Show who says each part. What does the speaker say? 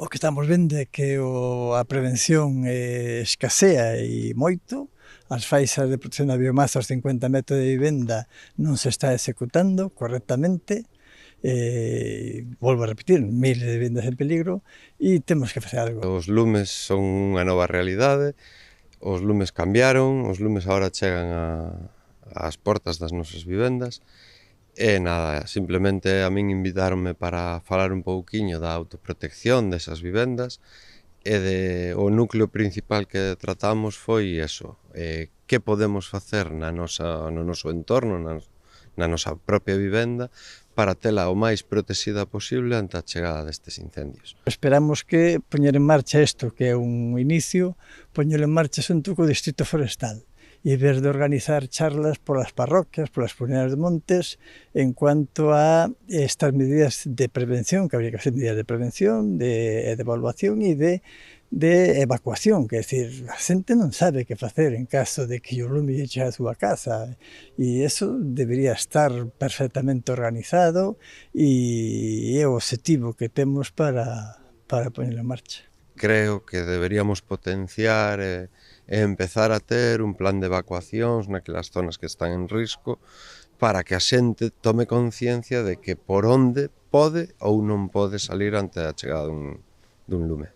Speaker 1: O que estamos vendo é que a prevención escasea e moito, as faixas de protección da biomasa aos 50 metros de vivenda non se está executando correctamente, volvo a repetir, miles de vivendas en peligro e temos que facer algo.
Speaker 2: Os lumes son unha nova realidade, os lumes cambiaron, os lumes agora chegan ás portas das nosas vivendas e nada, simplemente a min invitáronme para falar un pouquiño da autoprotección desas vivendas e o núcleo principal que tratamos foi eso, que podemos facer no noso entorno, na nosa propia vivenda para tela o máis protexida posible ante a chegada destes incendios.
Speaker 1: Esperamos que poñer en marcha isto, que é un inicio, poñelo en marcha xunto co Distrito Forestal e ver de organizar charlas polas parroquias, polas comunidades de montes, en cuanto a estas medidas de prevención, que habría que hacer medidas de prevención, de evaluación e de evacuación, que é dicir, a xente non sabe que facer en caso de que o lume lle chegue a súa casa, e eso debería estar perfectamente organizado e é o objetivo que temos para poñerlo en marcha.
Speaker 2: Creo que deberíamos potenciar e empezar a ter un plan de evacuacións naquelas zonas que están en risco para que a xente tome conciencia de que por onde pode ou non pode salir ante a chegada dun lume.